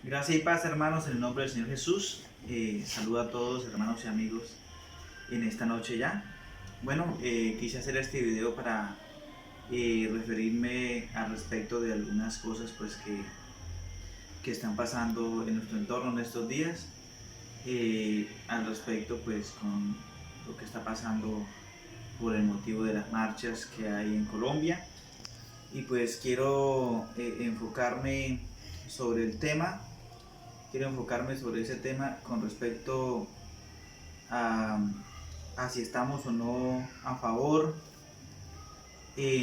Gracias y paz, hermanos, en el nombre del Señor Jesús. Saludo a todos, hermanos y amigos, en esta noche ya. Bueno, quise hacer este video para referirme al respecto de algunas cosas pues que están pasando en nuestro entorno en estos días. Al respecto pues con lo que está pasando por el motivo de las marchas que hay en Colombia. Y pues quiero enfocarme sobre el tema. Quiero enfocarme sobre ese tema con respecto a si estamos o no a favor,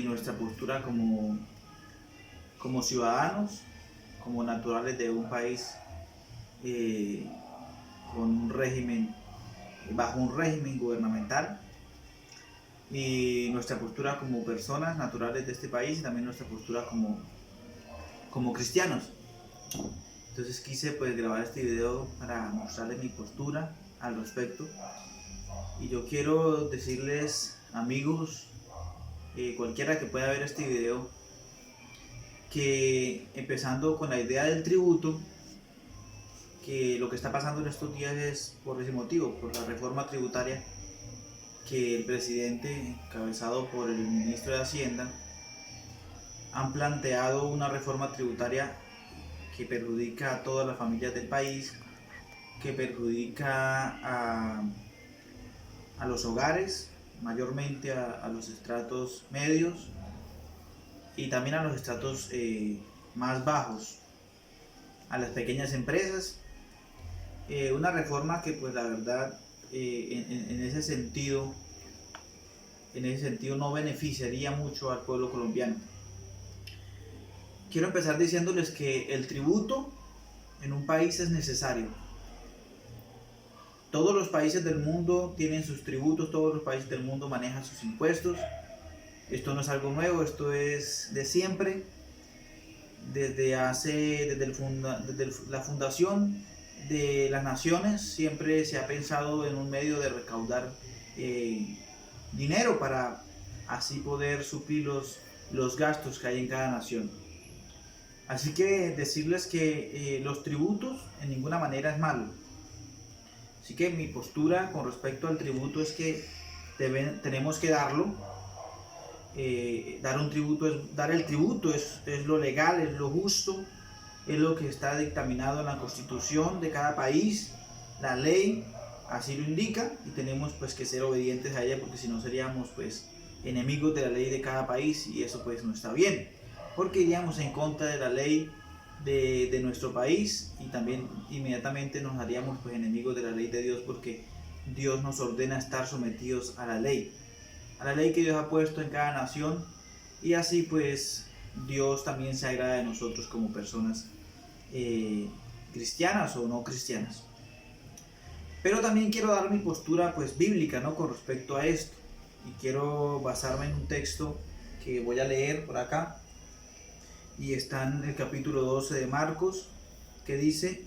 nuestra postura como ciudadanos, como naturales de un país con un régimen, bajo un régimen gubernamental, y nuestra postura como personas naturales de este país y también nuestra postura como cristianos. Entonces quise pues grabar este video para mostrarles mi postura al respecto. Y yo quiero decirles, amigos, cualquiera que pueda ver este video, que empezando con la idea del tributo, que lo que está pasando en estos días es por ese motivo, por la reforma tributaria que el presidente, encabezado por el ministro de Hacienda, han planteado una reforma tributaria que perjudica a todas las familias del país, que perjudica a los hogares, mayormente a los estratos medios y también a los estratos más bajos, a las pequeñas empresas. Una reforma que pues la verdad en ese sentido no beneficiaría mucho al pueblo colombiano. Quiero empezar diciéndoles que el tributo en un país es necesario. Todos los países del mundo tienen sus tributos, todos los países del mundo manejan sus impuestos. Esto no es algo nuevo, esto es de siempre. Desde la fundación de las naciones siempre se ha pensado en un medio de recaudar dinero para así poder suplir los gastos que hay en cada nación. Así que decirles que los tributos en ninguna manera es malo. Así que mi postura con respecto al tributo es que tenemos que darlo. Dar el tributo es lo legal, es lo justo, es lo que está dictaminado en la Constitución de cada país. La ley así lo indica y tenemos pues que ser obedientes a ella, porque si no seríamos pues enemigos de la ley de cada país, y eso pues no está bien, porque iríamos en contra de la ley de nuestro país y también inmediatamente nos haríamos pues enemigos de la ley de Dios, porque Dios nos ordena estar sometidos a la ley que Dios ha puesto en cada nación, y así pues Dios también se agrada de nosotros como personas cristianas o no cristianas. Pero también quiero dar mi postura pues bíblica, ¿no?, con respecto a esto, y quiero basarme en un texto que voy a leer por acá, y está en el capítulo 12 de Marcos, que dice: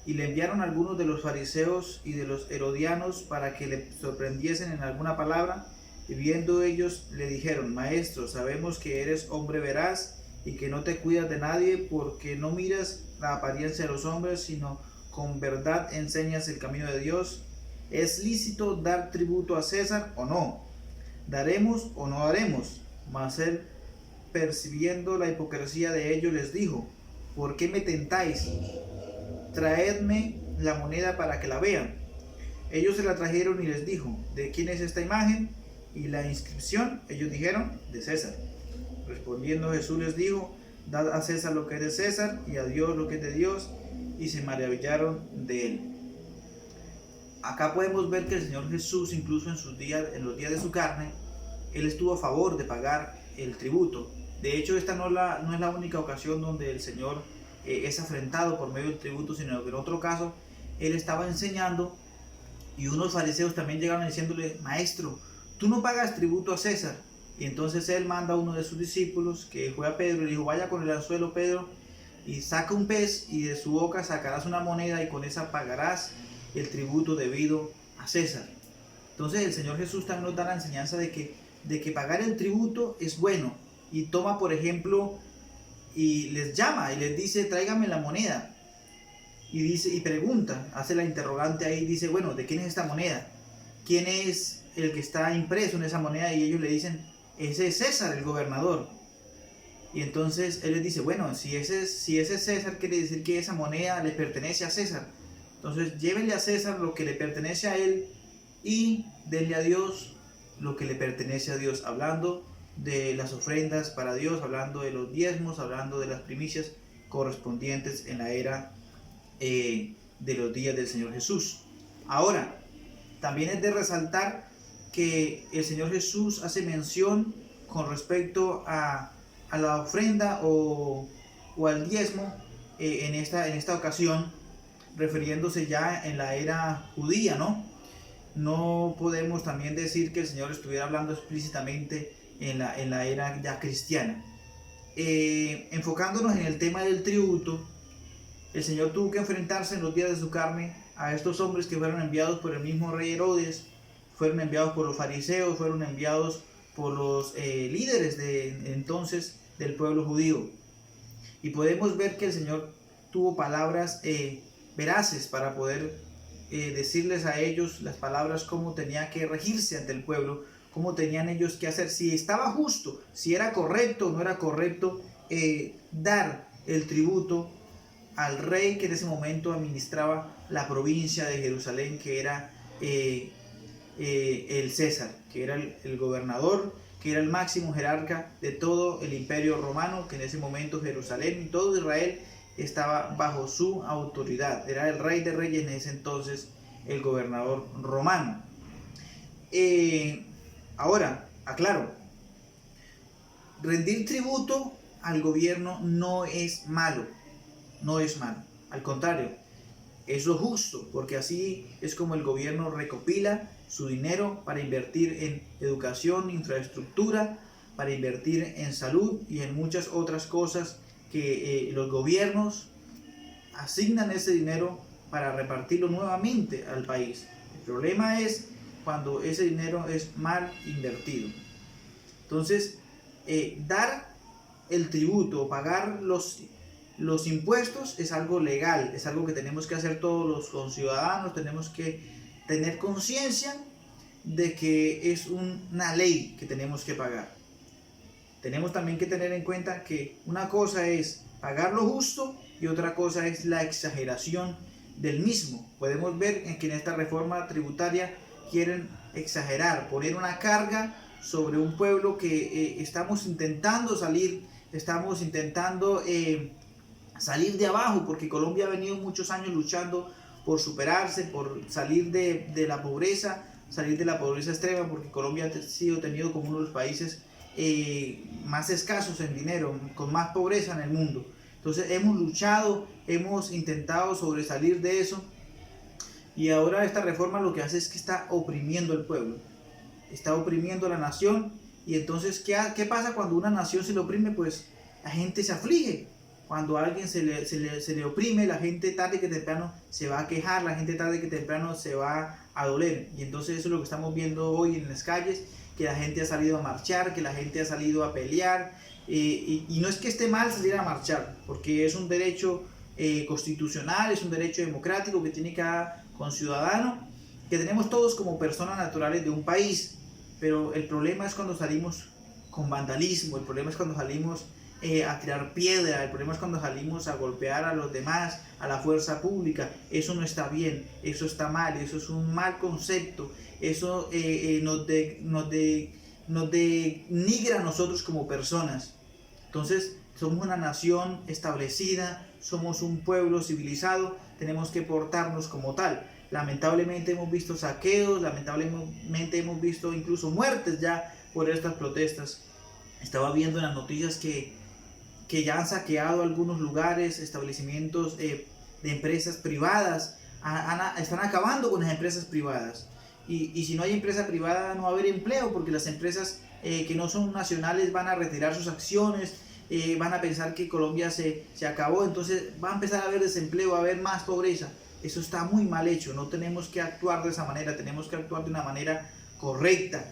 y le enviaron algunos de los fariseos y de los herodianos para que le sorprendiesen en alguna palabra, y viendo ellos le dijeron: Maestro, sabemos que eres hombre veraz y que no te cuidas de nadie, porque no miras la apariencia de los hombres, sino con verdad enseñas el camino de Dios. ¿Es lícito dar tributo a César o no? ¿Daremos o no daremos? Mas él, percibiendo la hipocresía de ellos, les dijo: ¿por qué me tentáis? Traedme la moneda para que la vean. Ellos se la trajeron y les dijo: ¿de quién es esta imagen y la inscripción? Ellos dijeron: de César. Respondiendo Jesús les dijo: dad a César lo que es de César y a Dios lo que es de Dios. Y se maravillaron de él. Acá podemos ver que el Señor Jesús, incluso en los días de su carne, Él estuvo a favor de pagar el tributo. De hecho, esta no es la única ocasión donde el Señor es afrentado por medio del tributo, sino que en otro caso Él estaba enseñando y unos fariseos también llegaron diciéndole: Maestro, tú no pagas tributo a César. Y entonces Él manda a uno de sus discípulos, que fue a Pedro, y le dijo: vaya con el anzuelo, Pedro, y saca un pez, y de su boca sacarás una moneda, y con esa pagarás el tributo debido a César. Entonces el Señor Jesús también nos da la enseñanza de que pagar el tributo es bueno. Y toma, por ejemplo, y les llama y les dice: tráigame la moneda. y dice, y pregunta, hace la interrogante ahí, dice, bueno, ¿de quién es esta moneda? ¿Quién es el que está impreso en esa moneda? Y ellos le dicen, ese es César, el gobernador. Y entonces él les dice, bueno, si ese es César, quiere decir que esa moneda le pertenece a César. Entonces llévenle a César lo que le pertenece a él y denle a Dios lo que le pertenece a Dios. Hablando de las ofrendas para Dios, hablando de los diezmos, hablando de las primicias correspondientes en la era de los días del Señor Jesús. Ahora, también es de resaltar que el Señor Jesús hace mención con respecto a la ofrenda o al diezmo en esta ocasión, refiriéndose ya en la era judía, ¿no? No podemos también decir que el Señor estuviera hablando explícitamente en la era ya cristiana. Enfocándonos en el tema del tributo, el Señor tuvo que enfrentarse en los días de su carne a estos hombres que fueron enviados por el mismo rey Herodes, fueron enviados por los fariseos, fueron enviados por los líderes de entonces del pueblo judío. Y podemos ver que el Señor tuvo palabras veraces para poder decirles a ellos las palabras cómo tenía que regirse ante el pueblo, cómo tenían ellos que hacer, si estaba justo, si era correcto o no era correcto dar el tributo al rey que en ese momento administraba la provincia de Jerusalén, que era el César, que era el gobernador, que era el máximo jerarca de todo el imperio romano, que en ese momento Jerusalén y todo Israel estaba bajo su autoridad. Era el rey de reyes en ese entonces, el gobernador romano. Ahora, aclaro, rendir tributo al gobierno no es malo, no es malo. Al contrario, es lo justo, porque así es como el gobierno recopila su dinero para invertir en educación, infraestructura, para invertir en salud y en muchas otras cosas que los gobiernos asignan ese dinero para repartirlo nuevamente al país. El problema es cuando ese dinero es mal invertido. Entonces, dar el tributo o pagar los impuestos es algo legal, es algo que tenemos que hacer todos los conciudadanos, tenemos que tener conciencia de que es una ley que tenemos que pagar. Tenemos también que tener en cuenta que una cosa es pagar lo justo y otra cosa es la exageración del mismo. Podemos ver que en esta reforma tributaria quieren exagerar, poner una carga sobre un pueblo que estamos intentando salir de abajo, porque Colombia ha venido muchos años luchando por superarse, por salir de la pobreza extrema, porque Colombia ha sido tenido como uno de los países más escasos en dinero, con más pobreza en el mundo. Entonces hemos luchado, hemos intentado sobresalir de eso, y ahora esta reforma lo que hace es que está oprimiendo al pueblo, está oprimiendo a la nación. Y entonces, ¿qué pasa cuando una nación se le oprime? Pues la gente se aflige. Cuando a alguien se le oprime, la gente tarde que temprano se va a quejar, la gente tarde que temprano se va a doler. Y entonces eso es lo que estamos viendo hoy en las calles, que la gente ha salido a marchar, que la gente ha salido a pelear. Y no es que esté mal salir a marchar, porque es un derecho constitucional, es un derecho democrático que tiene cada conciudadano, que tenemos todos como personas naturales de un país. Pero el problema es cuando salimos con vandalismo, el problema es cuando salimos a tirar piedra, el problema es cuando salimos a golpear a los demás, a la fuerza pública. Eso no está bien, eso está mal, eso es un mal concepto, eso nos denigra a nosotros como personas. Entonces, somos una nación establecida, somos un pueblo civilizado, tenemos que portarnos como tal. Lamentablemente hemos visto saqueos, lamentablemente hemos visto incluso muertes ya por estas protestas. Estaba viendo en las noticias que ya han saqueado algunos lugares, establecimientos de empresas privadas, están acabando con las empresas privadas. Y si no hay empresa privada no va a haber empleo, porque las empresas que no son nacionales van a retirar sus acciones, van a pensar que Colombia se acabó, entonces va a empezar a haber desempleo, va a haber más pobreza. Eso está muy mal hecho, no tenemos que actuar de esa manera, tenemos que actuar de una manera correcta.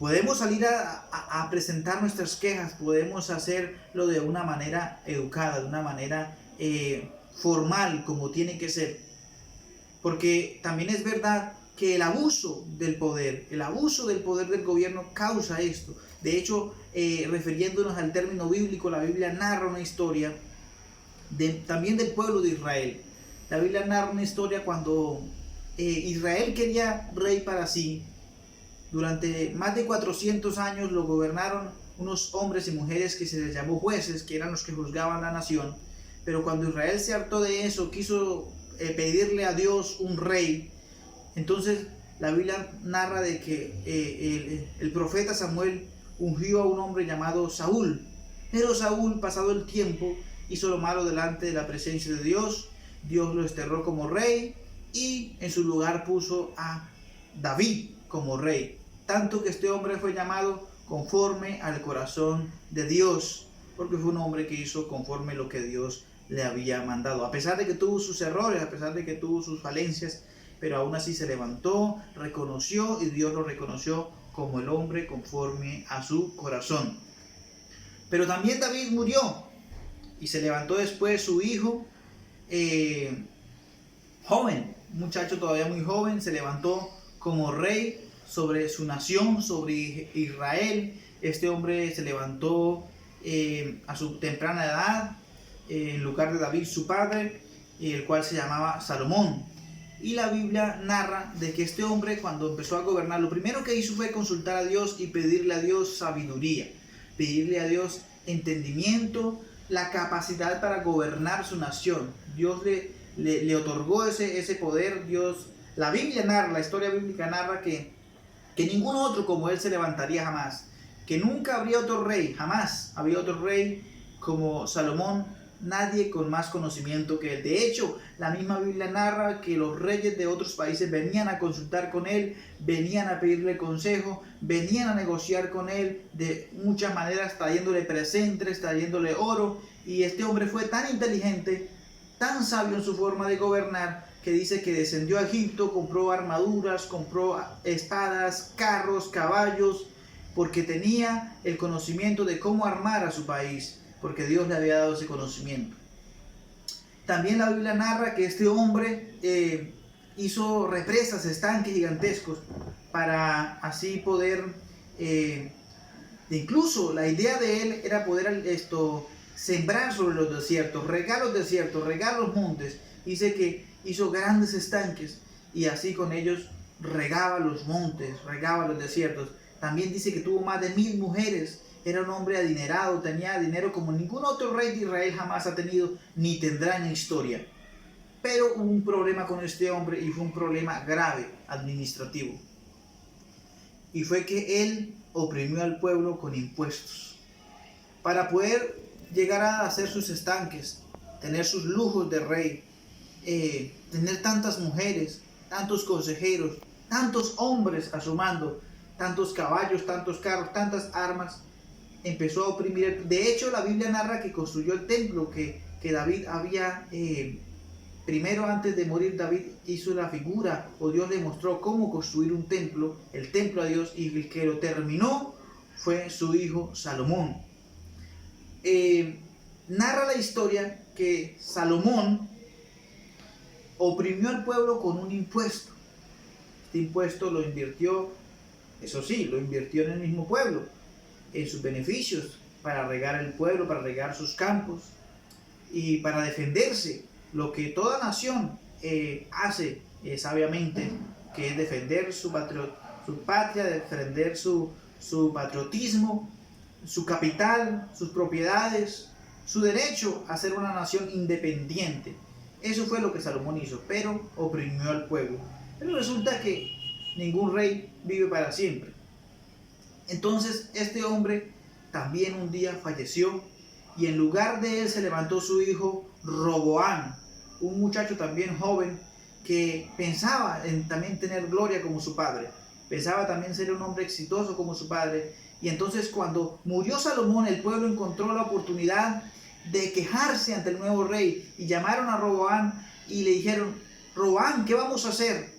Podemos salir a presentar nuestras quejas, podemos hacerlo de una manera educada, de una manera formal como tiene que ser. Porque también es verdad que el abuso del poder del gobierno causa esto. De hecho, refiriéndonos al término bíblico, la Biblia narra una historia también del pueblo de Israel. La Biblia narra una historia cuando Israel quería rey para sí. Durante más de 400 años lo gobernaron unos hombres y mujeres que se les llamó jueces, que eran los que juzgaban la nación. Pero cuando Israel se hartó de eso, quiso pedirle a Dios un rey. Entonces la Biblia narra de que el profeta Samuel ungió a un hombre llamado Saúl. Pero Saúl, pasado el tiempo, hizo lo malo delante de la presencia de Dios. Dios lo desterró como rey y en su lugar puso a David como rey. Tanto que este hombre fue llamado conforme al corazón de Dios, porque fue un hombre que hizo conforme lo que Dios le había mandado. A pesar de que tuvo sus errores, a pesar de que tuvo sus falencias, pero aún así se levantó, reconoció y Dios lo reconoció como el hombre conforme a su corazón. Pero también David murió y se levantó después su hijo, joven, un muchacho todavía muy joven, se levantó como rey sobre su nación, sobre Israel. Este hombre se levantó a su temprana edad, en lugar de David su padre, el cual se llamaba Salomón. Y la Biblia narra de que este hombre, cuando empezó a gobernar, lo primero que hizo fue consultar a Dios y pedirle a Dios sabiduría, pedirle a Dios entendimiento, la capacidad para gobernar su nación. Dios le otorgó ese poder. Dios, la Biblia narra, la historia bíblica narra que ningún otro como él se levantaría jamás, que nunca habría otro rey, jamás había otro rey como Salomón, nadie con más conocimiento que él. De hecho, la misma Biblia narra que los reyes de otros países venían a consultar con él, venían a pedirle consejo, venían a negociar con él de muchas maneras, trayéndole presentes, trayéndole oro. Y este hombre fue tan inteligente, tan sabio en su forma de gobernar, que dice que descendió a Egipto, compró armaduras, compró espadas, carros, caballos, porque tenía el conocimiento de cómo armar a su país, porque Dios le había dado ese conocimiento. También la Biblia narra que este hombre hizo represas, estanques gigantescos, para así poder, incluso la idea de él era poder sembrar sobre los desiertos, regar los montes. Dice que hizo grandes estanques y así con ellos regaba los montes, regaba los desiertos. También dice que tuvo más de 1000 mujeres. Era un hombre adinerado, tenía dinero como ningún otro rey de Israel jamás ha tenido ni tendrá en la historia. Pero hubo un problema con este hombre y fue un problema grave, administrativo. Y fue que él oprimió al pueblo con impuestos. Para poder llegar a hacer sus estanques, tener sus lujos de rey, tener tantas mujeres, tantos consejeros, tantos hombres a su mando, tantos caballos, tantos carros, tantas armas, empezó a oprimir. De hecho, la Biblia narra que construyó el templo que David había, primero antes de morir, David hizo la figura, o Dios le mostró cómo construir un templo, el templo a Dios, y el que lo terminó fue su hijo Salomón. Narra la historia que Salomón oprimió al pueblo con un impuesto. Este impuesto lo invirtió, eso sí, lo invirtió en el mismo pueblo, en sus beneficios, para regar el pueblo, para regar sus campos y para defenderse. Lo que toda nación hace sabiamente, que es defender su patria, defender su patriotismo, su capital, sus propiedades, su derecho a ser una nación independiente. Eso fue lo que Salomón hizo, pero oprimió al pueblo. Pero resulta que ningún rey vive para siempre. Entonces este hombre también un día falleció y en lugar de él se levantó su hijo Roboam, un muchacho también joven que pensaba en también tener gloria como su padre, pensaba también ser un hombre exitoso como su padre. Y entonces cuando murió Salomón, el pueblo encontró la oportunidad de quejarse ante el nuevo rey y llamaron a Roboam y le dijeron: Roboam, ¿qué vamos a hacer?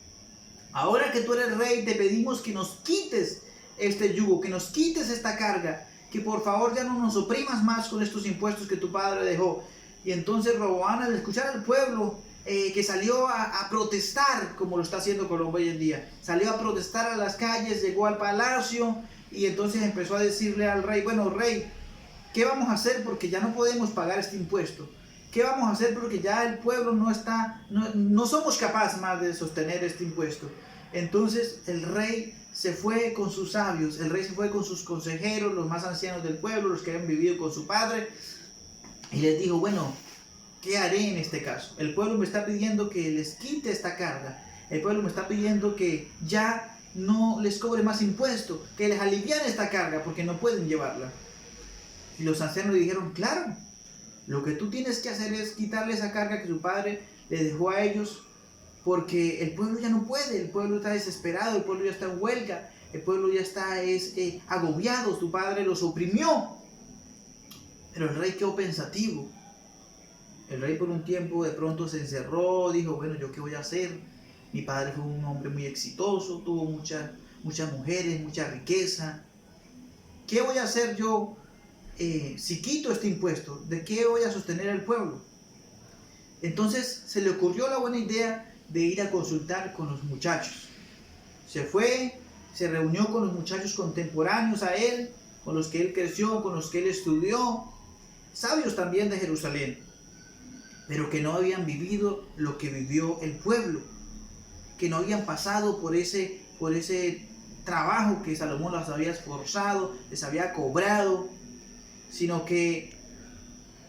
Ahora que tú eres rey, te pedimos que nos quites este yugo, que nos quites esta carga, que por favor ya no nos oprimas más con estos impuestos que tu padre dejó. Y entonces Roboam, al escuchar al pueblo que salió a protestar, como lo está haciendo Colombia hoy en día, salió a protestar a las calles, llegó al palacio y entonces empezó a decirle al rey, bueno, rey, ¿qué vamos a hacer? Porque ya no podemos pagar este impuesto. ¿Qué vamos a hacer? Porque ya el pueblo no somos capaces más de sostener este impuesto. Entonces el rey se fue con sus sabios, el rey se fue con sus consejeros, los más ancianos del pueblo, los que habían vivido con su padre, y les dijo, bueno, ¿qué haré en este caso? El pueblo me está pidiendo que les quite esta carga. El pueblo me está pidiendo que ya no les cobre más impuesto, que les aliviane esta carga porque no pueden llevarla. Y los ancianos le dijeron, claro, lo que tú tienes que hacer es quitarle esa carga que su padre le dejó a ellos, porque el pueblo ya no puede, el pueblo está desesperado, el pueblo ya está en huelga, el pueblo ya está agobiado, su padre los oprimió. Pero el rey quedó pensativo. El rey por un tiempo de pronto se encerró, dijo, bueno, ¿yo qué voy a hacer? Mi padre fue un hombre muy exitoso, tuvo muchas mujeres, mucha riqueza. ¿Qué voy a hacer yo si quito este impuesto? ¿De qué voy a sostener al pueblo? Entonces se le ocurrió la buena idea de ir a consultar con los muchachos. Se fue, se reunió con los muchachos contemporáneos a él, con los que él creció, con los que él estudió, sabios también de Jerusalén, pero que no habían vivido lo que vivió el pueblo, que no habían pasado por ese trabajo que Salomón los había esforzado, les había cobrado, sino que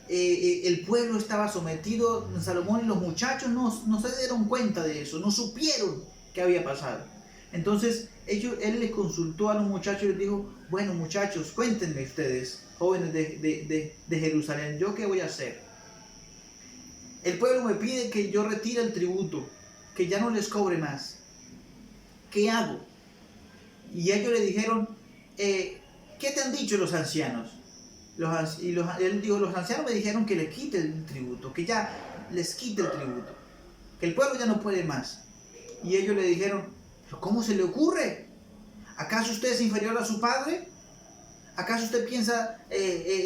el pueblo estaba sometido. Salomón y los muchachos no se dieron cuenta de eso, no supieron qué había pasado. Entonces él les consultó a los muchachos y les dijo, bueno muchachos, cuéntenme ustedes, jóvenes de Jerusalén, ¿yo qué voy a hacer? El pueblo me pide que yo retire el tributo, que ya no les cobre más. ¿Qué hago? Y ellos le dijeron, ¿qué te han dicho los ancianos? Él dijo, los ancianos me dijeron que le quite el tributo, que ya les quite el tributo, que el pueblo ya no puede más. Y ellos le dijeron, ¿pero cómo se le ocurre? ¿Acaso usted es inferior a su padre? ¿Acaso usted piensa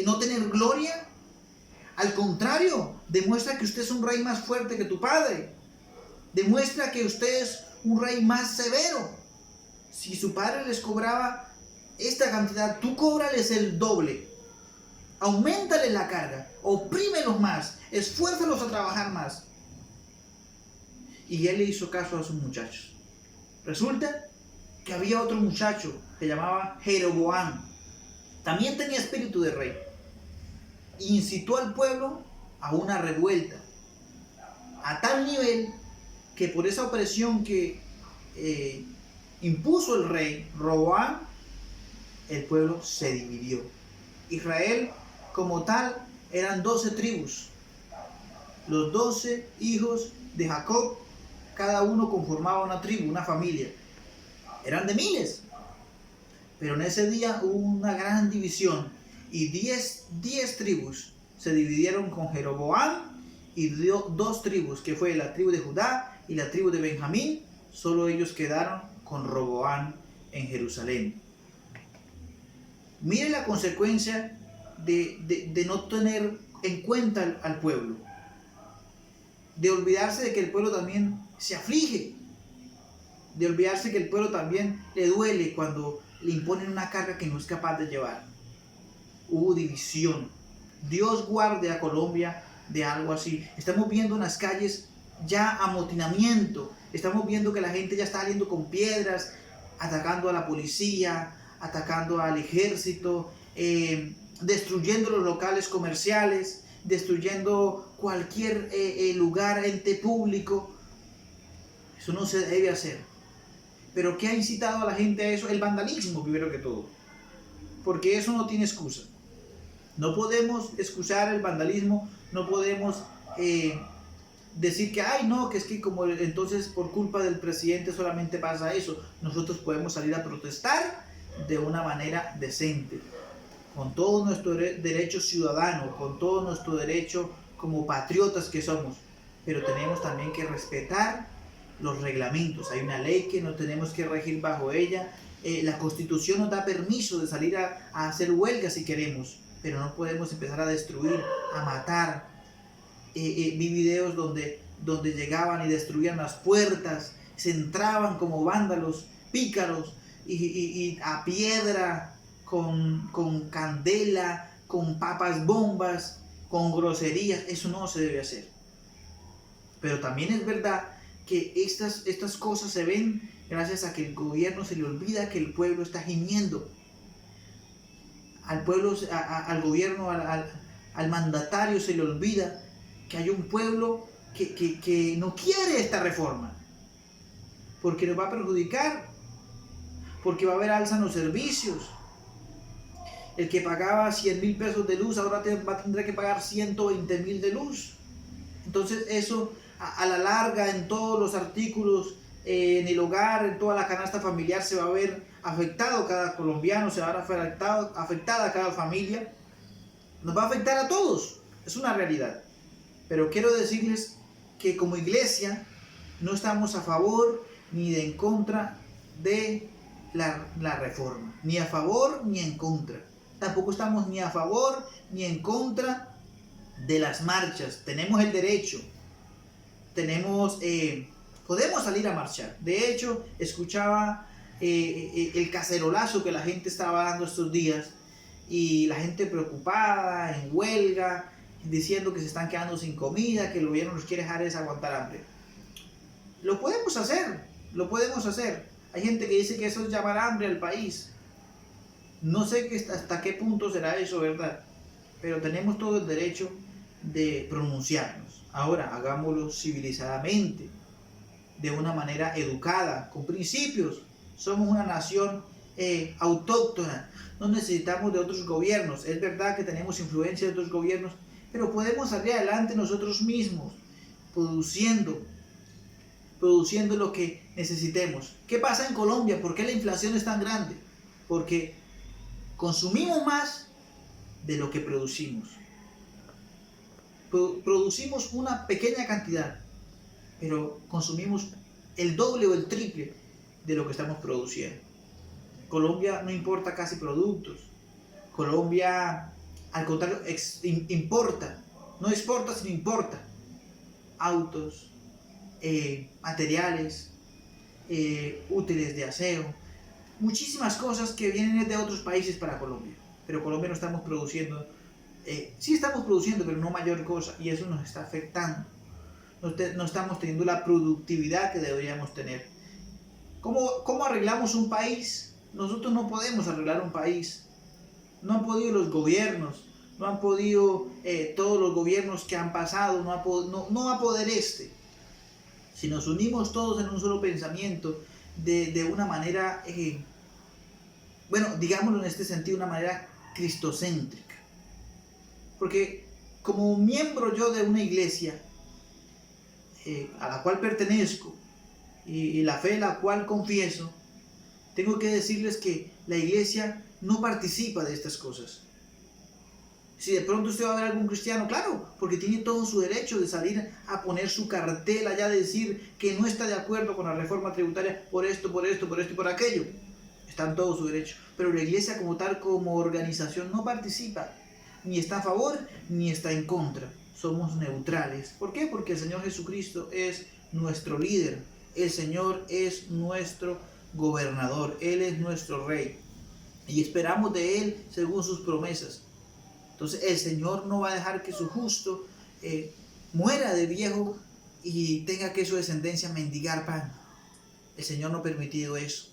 no tener gloria? Al contrario, demuestra que usted es un rey más fuerte que tu padre. Demuestra que usted es un rey más severo. Si su padre les cobraba esta cantidad, tú cóbrales el doble. Auméntale la carga, oprímelos más, esfuérzalos a trabajar más. Y él le hizo caso a sus muchachos. Resulta que había otro muchacho que llamaba Jeroboam. También tenía espíritu de rey. Incitó al pueblo a una revuelta. A tal nivel que por esa opresión que impuso el rey Roboam, el pueblo se dividió. Israel como tal eran 12 tribus. Los 12 hijos de Jacob, cada uno conformaba una tribu, una familia. Eran de miles. Pero en ese día hubo una gran división y 10 tribus se dividieron con Jeroboam y dio 2 tribus, que fue la tribu de Judá y la tribu de Benjamín. Solo ellos quedaron con Roboam en Jerusalén. Mire la consecuencia de no tener en cuenta al pueblo, de olvidarse de que el pueblo también se aflige, de olvidarse que el pueblo también le duele cuando le imponen una carga que no es capaz de llevar. Hubo división. Dios guarde a Colombia de algo así. Estamos viendo en las calles ya amotinamiento, estamos viendo que la gente ya está saliendo con piedras, atacando a la policía, atacando al ejército, destruyendo los locales comerciales, destruyendo cualquier lugar, ente público. Eso no se debe hacer. ¿Pero qué ha incitado a la gente a eso? El vandalismo, primero que todo. Porque eso no tiene excusa. No podemos excusar el vandalismo, no podemos decir que, ay no, que es que como entonces por culpa del presidente solamente pasa eso. Nosotros podemos salir a protestar de una manera decente, con todo nuestro derecho ciudadano, con todo nuestro derecho como patriotas que somos, pero tenemos también que respetar los reglamentos. Hay una ley que no tenemos que regir bajo ella. La Constitución nos da permiso de salir a hacer huelgas si queremos, pero no podemos empezar a destruir, a matar, vi videos donde llegaban y destruían las puertas, se entraban como vándalos, pícaros, y a piedra, con candela, con papas bombas, con groserías. Eso no se debe hacer. Pero también es verdad que estas cosas se ven gracias a que el gobierno se le olvida que el pueblo está gimiendo. Al pueblo, al gobierno, al mandatario se le olvida que hay un pueblo que no quiere esta reforma, porque nos va a perjudicar, porque va a haber alza en los servicios. El que pagaba 100,000 pesos de luz ahora va a tener que pagar 120,000 de luz. Entonces eso a la larga en todos los artículos, en el hogar, en toda la canasta familiar se va a ver afectado cada colombiano, se va a ver afectada cada familia. Nos va a afectar a todos, es una realidad. Pero quiero decirles que como iglesia no estamos a favor ni en contra de la reforma, ni a favor ni en contra. Tampoco estamos ni a favor ni en contra de las marchas. Tenemos el derecho, podemos salir a marchar. De hecho, escuchaba el cacerolazo que la gente estaba dando estos días, y la gente preocupada, en huelga, diciendo que se están quedando sin comida, que el gobierno nos quiere dejar aguantar hambre. Lo podemos hacer. Hay gente que dice que eso es llamar hambre al país. No sé hasta qué punto será eso, ¿verdad? Pero tenemos todo el derecho de pronunciarnos. Ahora, hagámoslo civilizadamente, de una manera educada, con principios. Somos una nación autóctona, no necesitamos de otros gobiernos. Es verdad que tenemos influencia de otros gobiernos, pero podemos salir adelante nosotros mismos, produciendo lo que necesitemos. ¿Qué pasa en Colombia? ¿Por qué la inflación es tan grande? Porque consumimos más de lo que producimos. Producimos una pequeña cantidad, pero consumimos el doble o el triple de lo que estamos produciendo. Colombia no importa casi productos. Colombia, al contrario, importa. No exporta, sino importa. Autos, materiales, útiles de aseo, muchísimas cosas que vienen de otros países para Colombia. Pero Colombia no estamos produciendo. Sí estamos produciendo, pero no mayor cosa. Y eso nos está afectando. No estamos teniendo la productividad que deberíamos tener. ¿Cómo arreglamos un país? Nosotros no podemos arreglar un país. No han podido los gobiernos, no han podido todos los gobiernos que han pasado, no va a poder este. Si nos unimos todos en un solo pensamiento, de una manera, digámoslo en este sentido, una manera cristocéntrica. Porque como miembro yo de una iglesia a la cual pertenezco y la fe en la cual confieso, tengo que decirles que la iglesia no participa de estas cosas. Si de pronto usted va a ver a algún cristiano, claro, porque tiene todo su derecho de salir a poner su cartel allá, de decir que no está de acuerdo con la reforma tributaria por esto y por aquello. Está en todo su derecho. Pero la iglesia como tal, como organización, no participa. Ni está a favor, ni está en contra. Somos neutrales. ¿Por qué? Porque el Señor Jesucristo es nuestro líder. El Señor es nuestro gobernador. Él es nuestro rey. Y esperamos de Él según sus promesas. Entonces el Señor no va a dejar que su justo muera de viejo y tenga que su descendencia mendigar pan. El Señor no ha permitido eso.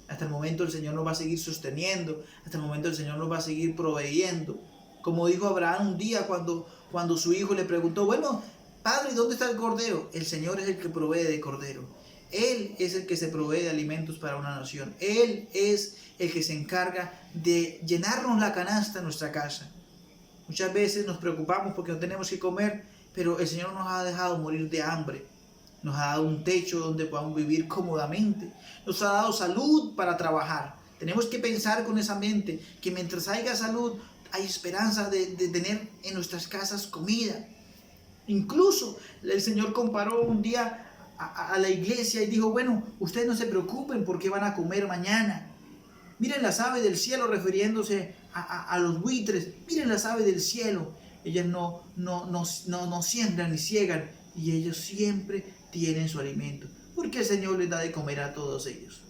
Hasta el momento el Señor nos va a seguir sosteniendo. Hasta el momento el Señor nos va a seguir proveyendo. Como dijo Abraham un día cuando su hijo le preguntó, bueno, padre, ¿dónde está el cordero? El Señor es el que provee de cordero. Él es el que se provee de alimentos para una nación. Él es el que se encarga de llenarnos la canasta en nuestra casa. Muchas veces nos preocupamos porque no tenemos que comer, pero el Señor nos ha dejado morir de hambre. Nos ha dado un techo donde podamos vivir cómodamente. Nos ha dado salud para trabajar. Tenemos que pensar con esa mente que mientras haya salud, hay esperanza de tener en nuestras casas comida. Incluso el Señor comparó un día a la iglesia y dijo, bueno, ustedes no se preocupen porque van a comer mañana. Miren las aves del cielo, refiriéndose a los buitres. Miren las aves del cielo. ellas no siembran ni ciegan, y ellos siempre tienen su alimento, porque el Señor les da de comer a todos ellos.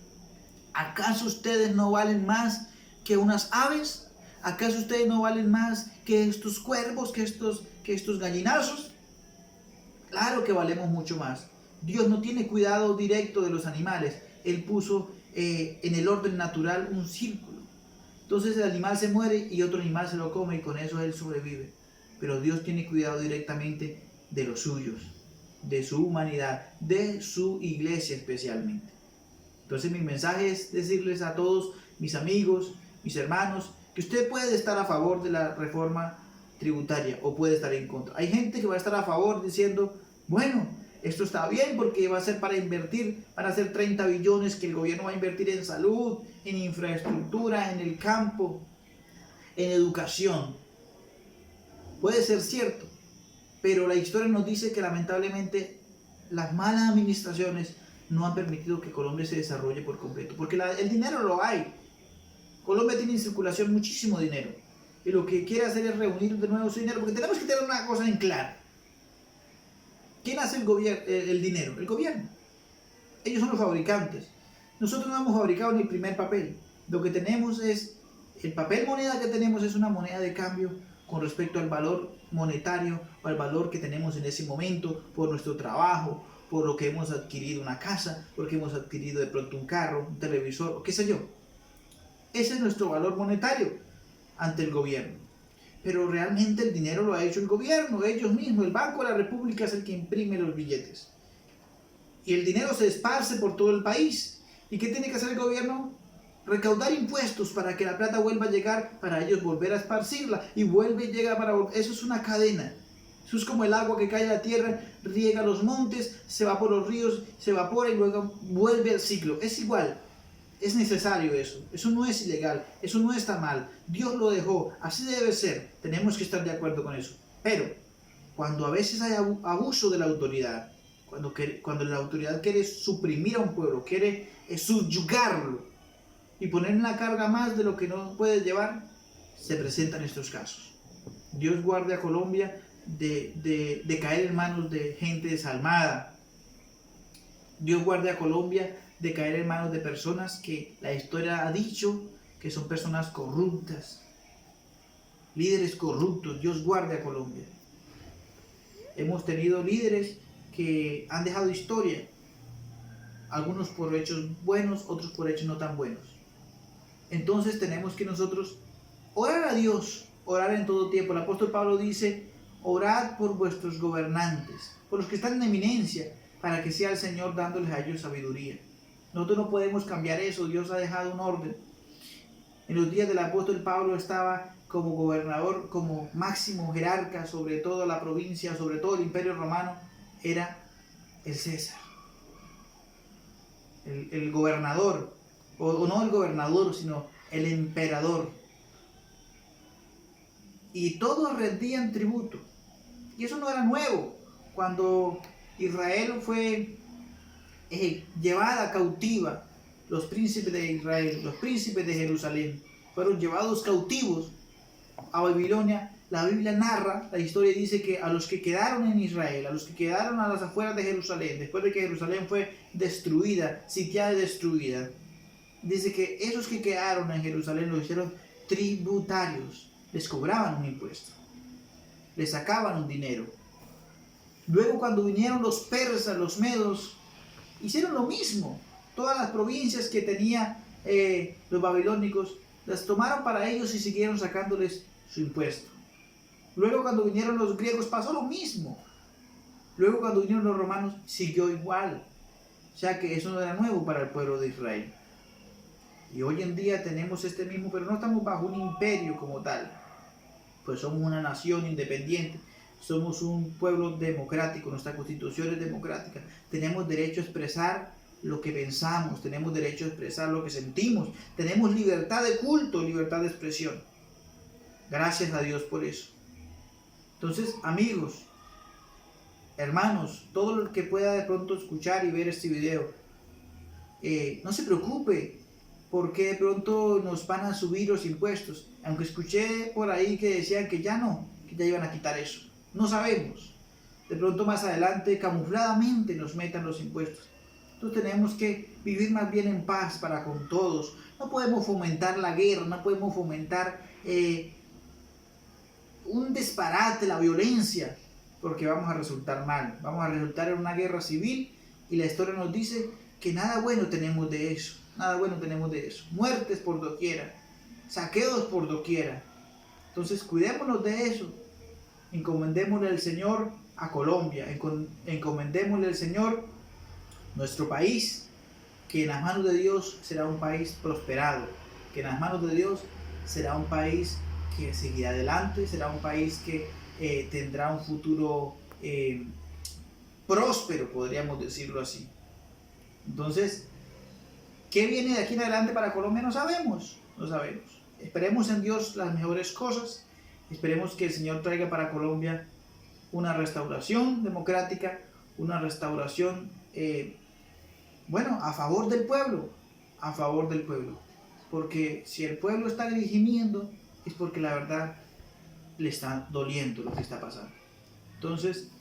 ¿Acaso ustedes no valen más que unas aves? ¿Acaso ustedes no valen más que estos cuervos, que estos gallinazos? Claro que valemos mucho más. Dios no tiene cuidado directo de los animales. Él puso en el orden natural un círculo. Entonces el animal se muere y otro animal se lo come y con eso él sobrevive. Pero Dios tiene cuidado directamente de los suyos, de su humanidad, de su iglesia especialmente. Entonces mi mensaje es decirles a todos mis amigos, mis hermanos, que usted puede estar a favor de la reforma tributaria o puede estar en contra. Hay gente que va a estar a favor diciendo, bueno, esto está bien porque va a ser para invertir, van a ser 30 billones que el gobierno va a invertir en salud, en infraestructura, en el campo, en educación. Puede ser cierto, pero la historia nos dice que lamentablemente las malas administraciones no han permitido que Colombia se desarrolle por completo, porque el dinero lo hay. Colombia tiene en circulación muchísimo dinero y lo que quiere hacer es reunir de nuevo su dinero, porque tenemos que tener una cosa en claro. ¿Quién hace el dinero? El gobierno. Ellos son los fabricantes. Nosotros no hemos fabricado ni el primer papel. Lo que tenemos es, el papel moneda que tenemos es una moneda de cambio con respecto al valor monetario o al valor que tenemos en ese momento por nuestro trabajo, por lo que hemos adquirido una casa, porque hemos adquirido de pronto un carro, un televisor, o qué sé yo. Ese es nuestro valor monetario ante el gobierno. Pero realmente el dinero lo ha hecho el gobierno, ellos mismos. El Banco de la República es el que imprime los billetes. Y el dinero se esparce por todo el país. ¿Y qué tiene que hacer el gobierno? Recaudar impuestos para que la plata vuelva a llegar, para ellos volver a esparcirla. Y vuelve y llega para volver. Eso es una cadena. Eso es como el agua que cae a la tierra, riega los montes, se va por los ríos, se evapora y luego vuelve al ciclo. Es igual. Es necesario eso. Eso no es ilegal. Eso no está mal. Dios lo dejó. Así debe ser. Tenemos que estar de acuerdo con eso. Pero cuando a veces hay abuso de la autoridad, cuando la autoridad quiere suprimir a un pueblo, quiere subyugarlo y ponerle una carga más de lo que no puede llevar, se presentan estos casos. Dios guarde a Colombia de caer en manos de gente desalmada. Dios guarde a Colombia de caer en manos de personas que la historia ha dicho que son personas corruptas, líderes corruptos. Dios guarde a Colombia. Hemos tenido líderes que han dejado historia, algunos por hechos buenos, otros por hechos no tan buenos. Entonces tenemos que nosotros orar a Dios, orar en todo tiempo. El apóstol Pablo dice, orad por vuestros gobernantes, por los que están en eminencia, para que sea el Señor dándoles a ellos sabiduría. Nosotros no podemos cambiar eso. Dios ha dejado un orden. En los días del apóstol Pablo estaba como gobernador, como máximo jerarca sobre toda la provincia, sobre todo el imperio romano, era el César. El gobernador, o no el gobernador, sino el emperador. Y todos rendían tributo. Y eso no era nuevo. Cuando Israel fue llevada cautiva, los príncipes de Israel, los príncipes de Jerusalén, fueron llevados cautivos a Babilonia. La Biblia narra, la historia dice que a los que quedaron en Israel, a los que quedaron a las afueras de Jerusalén, después de que Jerusalén fue destruida, sitiada y destruida, dice que esos que quedaron en Jerusalén los hicieron tributarios, les cobraban un impuesto, les sacaban un dinero. Luego cuando vinieron los persas, los medos, hicieron lo mismo. Todas las provincias que tenía los babilónicos, las tomaron para ellos y siguieron sacándoles su impuesto. Luego cuando vinieron los griegos pasó lo mismo. Luego cuando vinieron los romanos siguió igual. O sea que eso no era nuevo para el pueblo de Israel. Y hoy en día tenemos este mismo, pero no estamos bajo un imperio como tal. Pues somos una nación independiente. Somos un pueblo democrático, nuestra constitución es democrática. Tenemos derecho a expresar lo que pensamos, tenemos derecho a expresar lo que sentimos, tenemos libertad de culto, libertad de expresión. Gracias a Dios por eso. Entonces, amigos, hermanos, todo el que pueda de pronto escuchar y ver este video, no se preocupe porque de pronto nos van a subir los impuestos. Aunque escuché por ahí que decían que ya no. que ya iban a quitar eso. No sabemos. De pronto más adelante camufladamente nos metan los impuestos. Entonces tenemos que vivir más bien en paz para con todos. No podemos fomentar la guerra, no podemos fomentar un disparate, la violencia, porque vamos a resultar mal. Vamos a resultar en una guerra civil y la historia nos dice que nada bueno tenemos de eso. Nada bueno tenemos de eso. Muertes por doquiera, saqueos por doquiera. Entonces cuidémonos de eso. Encomendémosle al Señor a Colombia, encomendémosle al Señor nuestro país, que en las manos de Dios será un país prosperado, que en las manos de Dios será un país que seguirá adelante, será un país que tendrá un futuro próspero, podríamos decirlo así. Entonces, ¿qué viene de aquí en adelante para Colombia? No sabemos, no sabemos. Esperemos en Dios las mejores cosas. Esperemos que el Señor traiga para Colombia una restauración democrática, una restauración, a favor del pueblo, a favor del pueblo. Porque si el pueblo está gimiendo, es porque la verdad le está doliendo lo que está pasando. Entonces,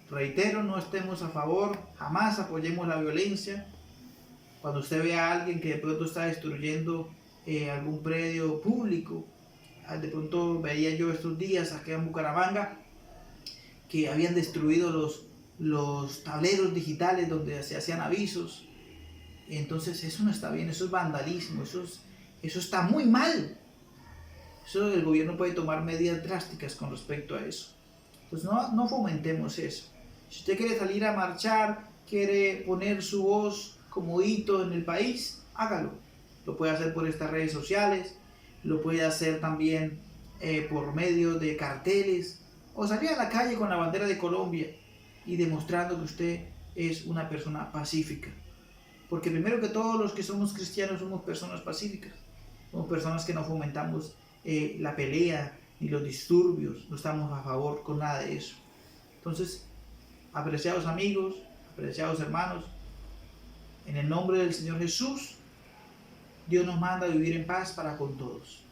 reitero, no estemos a favor, jamás apoyemos la violencia. Cuando usted vea a alguien que de pronto está destruyendo algún predio público, de pronto veía yo estos días aquí en Bucaramanga que habían destruido los tableros digitales donde se hacían avisos. Entonces eso no está bien, eso es vandalismo, eso está muy mal. Eso el gobierno puede tomar medidas drásticas con respecto a eso. Pues no fomentemos eso. Si usted quiere salir a marchar, quiere poner su voz como hito en el país, hágalo. Lo puede hacer por estas redes sociales, lo puede hacer también por medio de carteles, o salir a la calle con la bandera de Colombia y demostrando que usted es una persona pacífica. Porque primero que todos los que somos cristianos somos personas pacíficas, somos personas que no fomentamos la pelea ni los disturbios, no estamos a favor con nada de eso. Entonces, apreciados amigos, apreciados hermanos, en el nombre del Señor Jesús, Dios nos manda a vivir en paz para con todos.